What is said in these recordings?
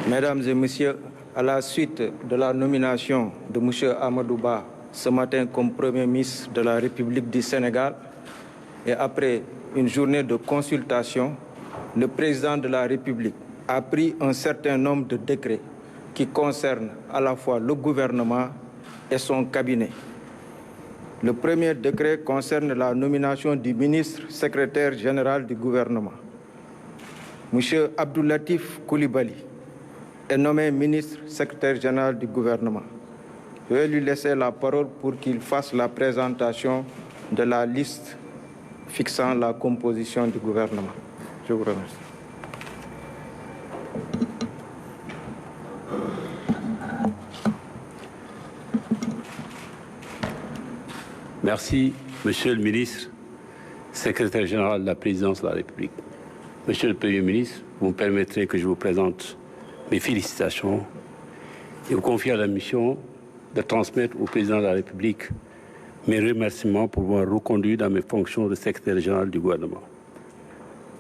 Mesdames et Messieurs, à la suite de la nomination de M. Amadou Ba ce matin comme Premier ministre de la République du Sénégal et après une journée de consultation, le Président de la République a pris un certain nombre de décrets qui concernent à la fois le gouvernement et son cabinet. Le premier décret concerne la nomination du ministre secrétaire général du gouvernement. M. Abdoulatif Coulibaly est nommé ministre secrétaire général du gouvernement. Je vais lui laisser la parole pour qu'il fasse la présentation de la liste fixant la composition du gouvernement. Je vous remercie. Merci, Monsieur le ministre, secrétaire général de la présidence de la République. Monsieur le Premier ministre, vous me permettrez que je vous présente mes félicitations et vous confie la mission de transmettre au président de la République mes remerciements pour m'avoir reconduit dans mes fonctions de secrétaire général du gouvernement.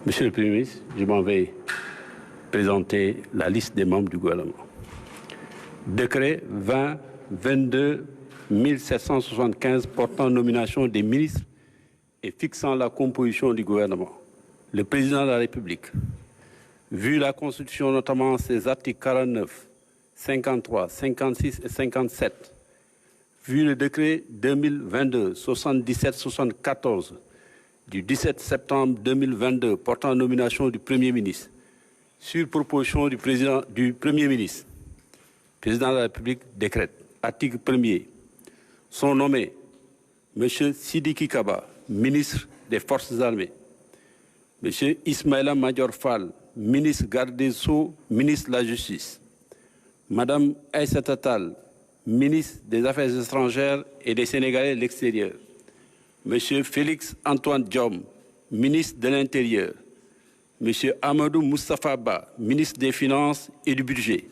Monsieur le Premier ministre, je m'en vais présenter la liste des membres du gouvernement. Décret 20-22-1775 portant nomination des ministres et fixant la composition du gouvernement. Le président de la République, vu la Constitution, notamment ses articles 49, 53, 56 et 57, vu le décret 2022-77-74 du 17 septembre 2022 portant nomination du Premier ministre, sur proposition du Premier ministre, le président de la République décrète, article 1er, sont nommés M. Sidiki Kaba, ministre des Forces armées, M. Ismaïla Madior Fall, ministre garde des Sceaux, ministre de la Justice, Madame Aïssata Tall, ministre des Affaires étrangères et des Sénégalais de l'extérieur, M. Félix Antoine Diome, ministre de l'Intérieur, M. Amadou Moustapha Ba, ministre des Finances et du Budget,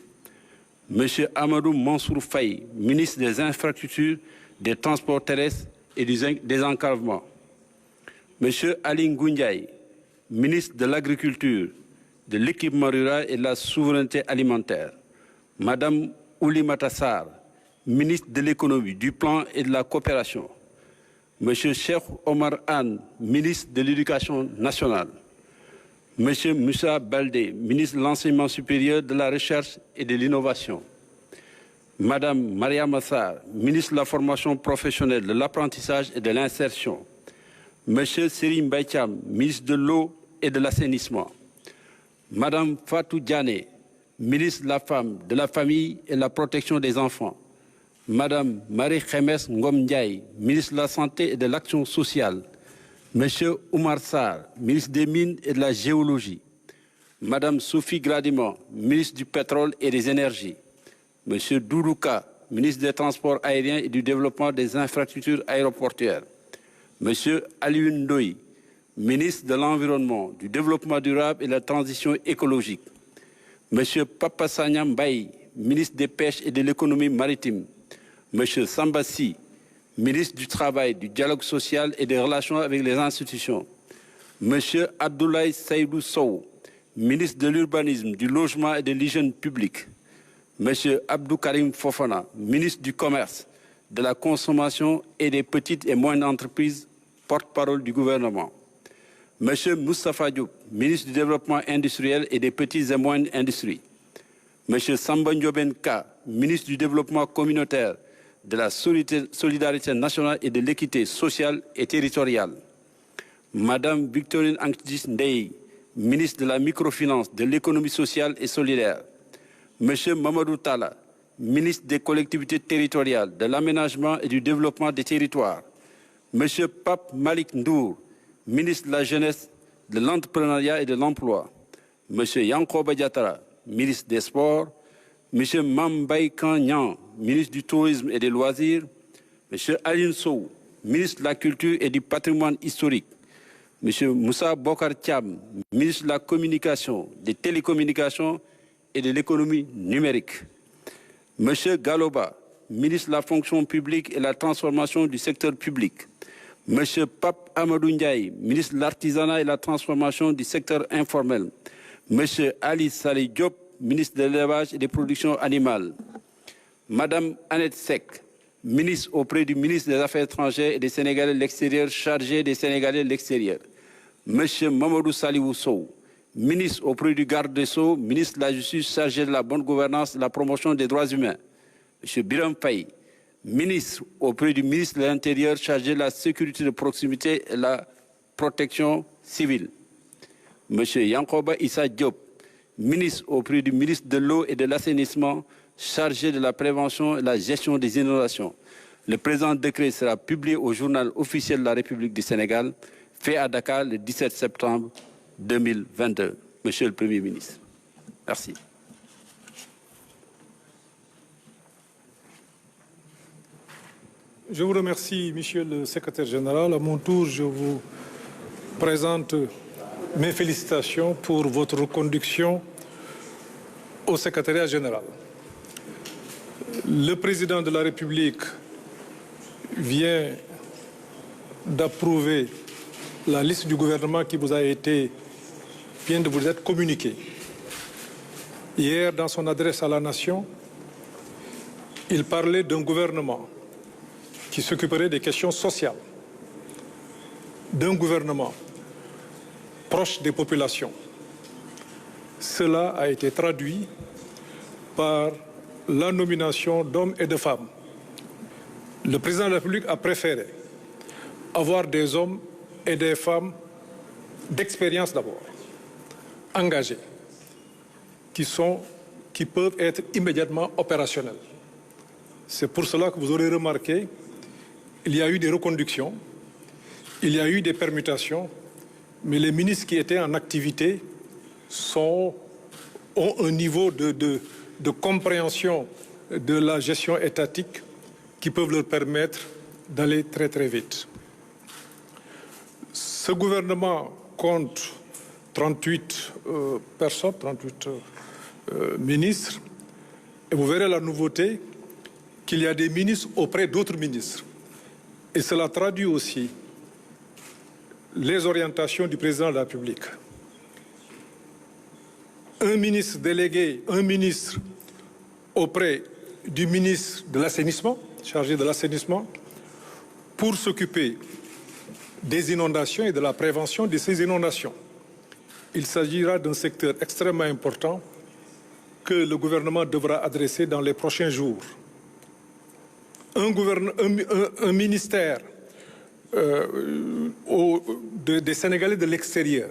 M. Amadou Mansour Faye, ministre des Infrastructures, des Transports terrestres et des Enclavements, M. Aly Ngouille Ndiaye, ministre de l'Agriculture, de l'équipement rural et de la souveraineté alimentaire, Madame Oulimata Sarr, ministre de l'économie, du plan et de la coopération, M. Cheikh Omar Anne, ministre de l'Éducation nationale, M. Moussa Baldé, ministre de l'Enseignement supérieur, de la Recherche et de l'Innovation, Madame Maria Massar, ministre de la Formation professionnelle, de l'Apprentissage et de l'Insertion, M. Serim Baïtiam, ministre de l'Eau et de l'Assainissement, Madame Fatou Diané, ministre de la Femme, de la Famille et de la Protection des Enfants, Madame Marie-Khémesse Ngom Ndiaye, ministre de la Santé et de l'Action sociale, Monsieur Oumar Sarr, ministre des Mines et de la Géologie, Madame Sophie Gladiment, ministre du Pétrole et des Énergies, Monsieur Doudouka, ministre des Transports aériens et du Développement des infrastructures aéroportuaires, Monsieur Alioune Ndoye, ministre de l'Environnement, du Développement durable et de la Transition écologique, Monsieur Papa Sagna Mbaye, ministre des Pêches et de l'Économie maritime, Monsieur Sambassi, ministre du Travail, du Dialogue social et des Relations avec les institutions, Monsieur Abdoulaye Saïdou Sow, ministre de l'Urbanisme, du Logement et de l'Hygiène publique, Monsieur Abdou Karim Fofana, ministre du Commerce, de la Consommation et des petites et moyennes entreprises, porte-parole du gouvernement, Monsieur Moustapha Diop, ministre du Développement industriel et des petites et moyennes industries, Monsieur Samba Ndioben Ka, ministre du Développement communautaire, de la solidarité nationale et de l'équité sociale et territoriale, Madame Victorine Ankdis Ndeye, ministre de la microfinance, de l'économie sociale et solidaire, Monsieur Mamadou Talla, ministre des collectivités territoriales, de l'aménagement et du développement des territoires, Monsieur Pape Malik Ndour, ministre de la jeunesse, de l'entrepreneuriat et de l'emploi, Monsieur Yankoba Diatara, ministre des Sports, M. Mambay Kanyan, ministre du Tourisme et des Loisirs, M. Aline Sow, ministre de la Culture et du Patrimoine historique. M. Moussa Bokar Thiam, ministre de la Communication, des Télécommunications et de l'économie numérique. M. Galoba, ministre de la Fonction publique et de la Transformation du secteur public. M. Pape Amadou Ndiaye, ministre de l'Artisanat et de la Transformation du secteur informel. M. Ali Saleh Diop, ministre de l'Élevage et des Productions animales. Madame Annette Seck, ministre auprès du ministre des Affaires étrangères et des Sénégalais de l'extérieur, chargé des Sénégalais de l'extérieur. M. Mamadou Salihou Sow, ministre auprès du garde des Sceaux, ministre de la Justice, chargé de la bonne gouvernance et de la promotion des droits humains. M. Biram Faye, ministre auprès du ministre de l'Intérieur, chargé de la sécurité de proximité et de la protection civile. M. Yankoba Issa Diop, ministre auprès du ministre de l'Eau et de l'Assainissement, chargé de la prévention et de la gestion des inondations. Le présent décret sera publié au journal officiel de la République du Sénégal, fait à Dakar le 17 septembre 2022. Monsieur le Premier ministre. Merci. Je vous remercie, Monsieur le Secrétaire général. À mon tour, je vous présente mes félicitations pour votre reconduction au Secrétariat général. Le Président de la République vient d'approuver la liste du gouvernement qui vient de vous être communiquée. Hier, dans son adresse à la nation, il parlait d'un gouvernement qui s'occuperait des questions sociales, d'un gouvernement proche des populations. Cela a été traduit par la nomination d'hommes et de femmes. Le président de la République a préféré avoir des hommes et des femmes d'expérience d'abord, engagés, qui peuvent être immédiatement opérationnels. C'est pour cela que vous aurez remarqué, il y a eu des reconductions, il y a eu des permutations, mais les ministres qui étaient en activité ont un niveau de compréhension de la gestion étatique qui peuvent leur permettre d'aller très très vite. Ce gouvernement compte 38 personnes, 38 ministres, et vous verrez la nouveauté qu'il y a des ministres auprès d'autres ministres. Et cela traduit aussi les orientations du président de la République. Un ministre délégué, un ministre auprès du ministre de l'Assainissement, chargé de l'assainissement, pour s'occuper des inondations et de la prévention de ces inondations. Il s'agira d'un secteur extrêmement important que le gouvernement devra adresser dans les prochains jours. Un ministère des Sénégalais de l'extérieur,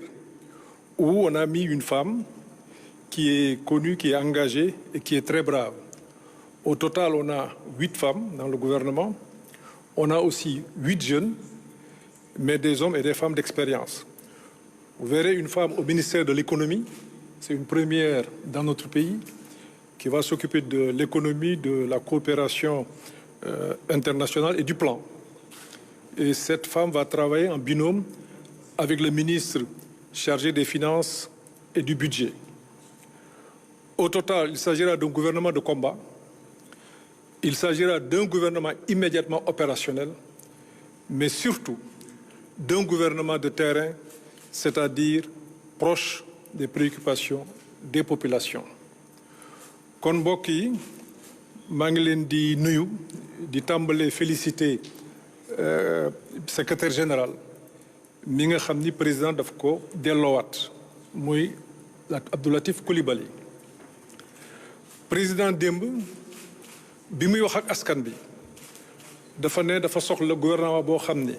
où on a mis une femme qui est connue, qui est engagée et qui est très brave. Au total, on a 8 femmes dans le gouvernement. On a aussi 8 jeunes, mais des hommes et des femmes d'expérience. Vous verrez une femme au ministère de l'économie, c'est une première dans notre pays, qui va s'occuper de l'économie, de la coopération internationale et du plan. Et cette femme va travailler en binôme avec le ministre chargé des Finances et du Budget. Au total, il s'agira d'un gouvernement de combat. Il s'agira d'un gouvernement immédiatement opérationnel, mais surtout d'un gouvernement de terrain, c'est-à-dire proche des préoccupations des populations. Kon mbokk yi maa ngi leen di nuyu di tàmbalee féliciter secrétaire général mi nga xam ni président daf ko delloowaat muy Abdou Latif Coulibaly. Président démb bi muy wax ak askan bi dafa ne dafa soxla gouvernement boo xam ne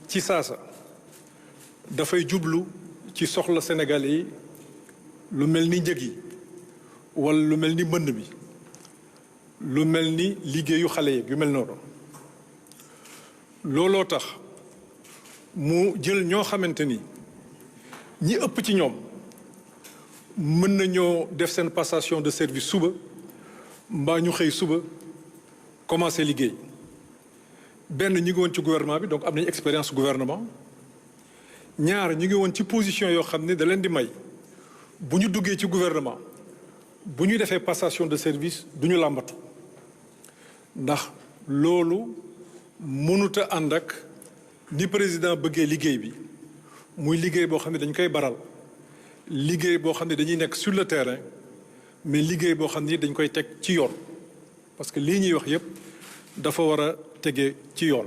ci saasa dafay jublu ci soxla Sénégalais yi lu mel ni njëg yi wala lu mel ni mbënd mi lu mel ni liggéeyu xale yi yu mel noonu looloo tax mu jël ñoo xamante ni ñi ëpp ci ñoom mën nañoo def seen passation de service suba mbaa ñu xëy suba commencé liggéey benn ñu ngi woon ci gouvernement bi donc am nañu expérience gouvernement ñaar ñu ngi woon ci position yoo xam ne da leen di may bu ñu duggee ci gouvernement bu ñu defee passation de service du ñu làmbatu ndax loolu mënut a ànd ak ni président bëggee liggéey bi muy liggéey boo xam ne dañ koy baral liggéey boo xam ne dañuy nekk sur le terrain mais liggéey boo xam ne dañ koy teg ci yoon parce que lii ñuy wax yépp dafa war a tege ci yoon